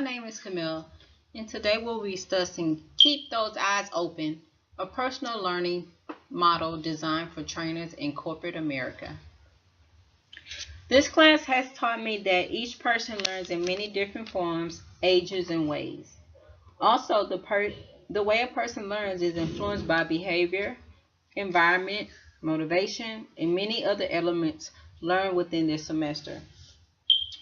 my name is Camille, and today we'll be discussing Keep Those Eyes Open, a personal learning model designed for trainers in corporate America. This class has taught me that each person learns in many different forms, ages, and ways. Also, the way a person learns is influenced by behavior, environment, motivation, and many other elements learned within this semester.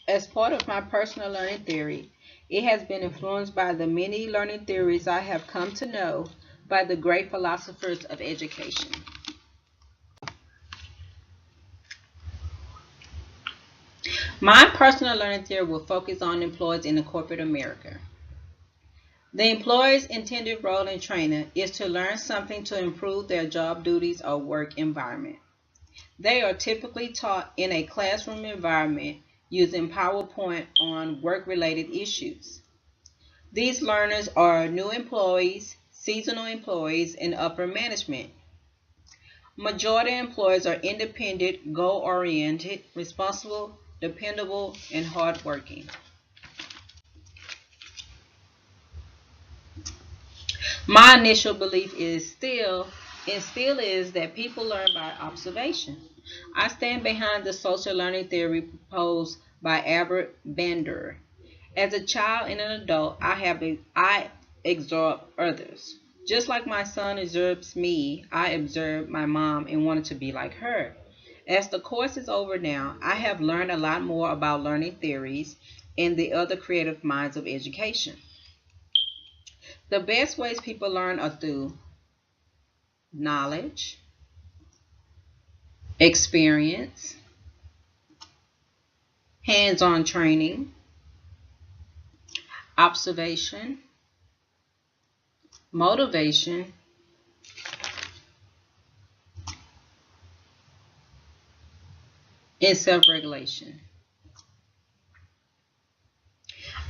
As part of my personal learning theory, it has been influenced by the many learning theories I have come to know by the great philosophers of education. My personal learning theory will focus on employees in the corporate America. The employee's intended role in training is to learn something to improve their job duties or work environment. They are typically taught in a classroom environment using PowerPoint on work-related issues. These learners are new employees, seasonal employees, and upper management. Majority employees are independent, goal-oriented, responsible, dependable, and hardworking. My initial belief is still is that people learn by observation. I stand behind the social learning theory proposed by Albert Bandura. As a child and an adult, I absorb others. Just like my son observes me, I observed my mom and wanted to be like her. As the course is over now, I have learned a lot more about learning theories and the other creative minds of education. The best ways people learn are through knowledge, experience, hands-on training, observation, motivation, and self-regulation.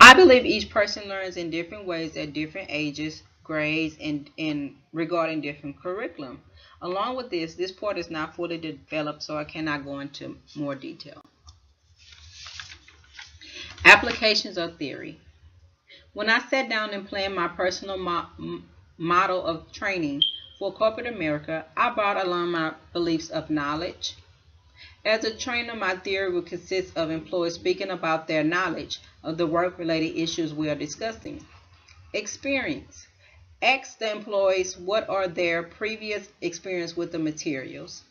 I believe each person learns in different ways at different ages, grades, and regarding different curriculum. Along with this part is not fully developed, so I cannot go into more detail. Applications of theory. When I sat down and planned my personal model of training for corporate America, I brought along my beliefs of knowledge. As a trainer, my theory will consist of employees speaking about their knowledge of the work-related issues we are discussing. Experience. Ask the employees what are their previous experience with the materials.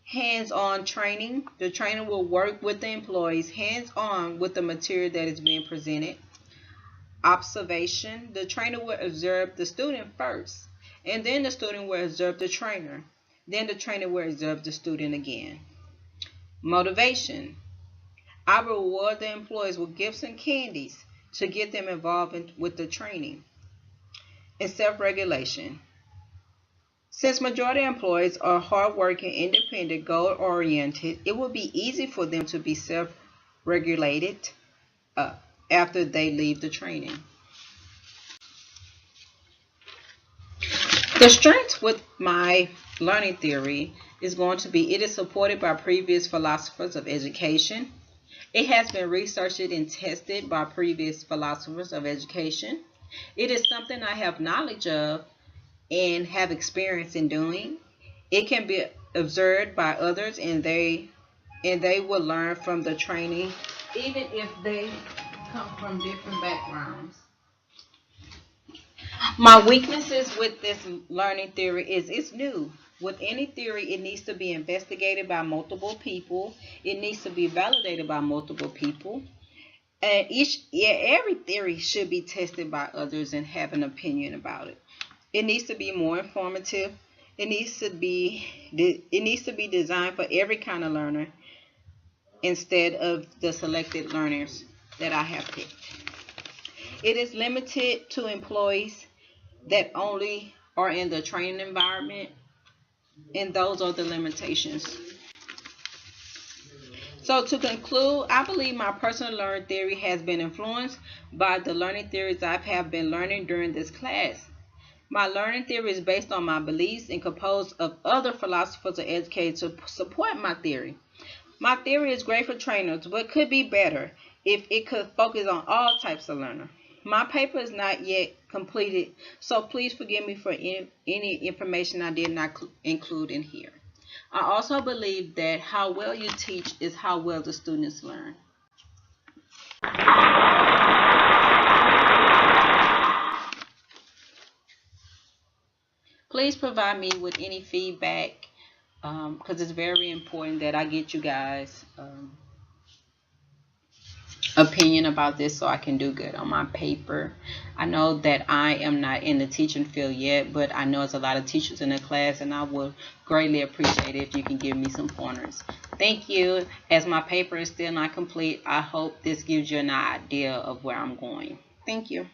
Hands-on training. The trainer will work with the employees hands-on with the material that is being presented. Observation. The trainer will observe the student first, and then the student will observe the trainer. Then the trainer will observe the student again. Motivation. I reward the employees with gifts and candies to get them involved with the training. And self-regulation. Since majority employees are hardworking, independent, goal-oriented, it will be easy for them to be self-regulated after they leave the training. The strength with my learning theory is going to be it is supported by previous philosophers of education. It has been researched and tested by previous philosophers of education. It is something I have knowledge of and have experience in doing. It can be observed by others and they will learn from the training even if they come from different backgrounds. My weaknesses with this learning theory is it's new. With any theory, it needs to be investigated by multiple people. It needs to be validated by multiple people. And every theory should be tested by others and have an opinion about it. It needs to be more informative. It needs to be designed for every kind of learner instead of the selected learners that I have picked. It is limited to employees that only are in the training environment, and those are the limitations. So to conclude, I believe my personal learning theory has been influenced by the learning theories I have been learning during this class. My learning theory is based on my beliefs and composed of other philosophers of education to support my theory. My theory is great for trainers, but could be better. if it could focus on all types of learner. My paper is not yet completed, so please forgive me for any information I did not include in here. I also believe that how well you teach is how well the students learn. Please provide me with any feedback because it's very important that I get you guys' opinion about this so I can do good on my paper. I know that I am not in the teaching field yet, but I know there's a lot of teachers in the class, and I would greatly appreciate it if you can give me some pointers. Thank you. As my paper is still not complete, I hope this gives you an idea of where I'm going. Thank you.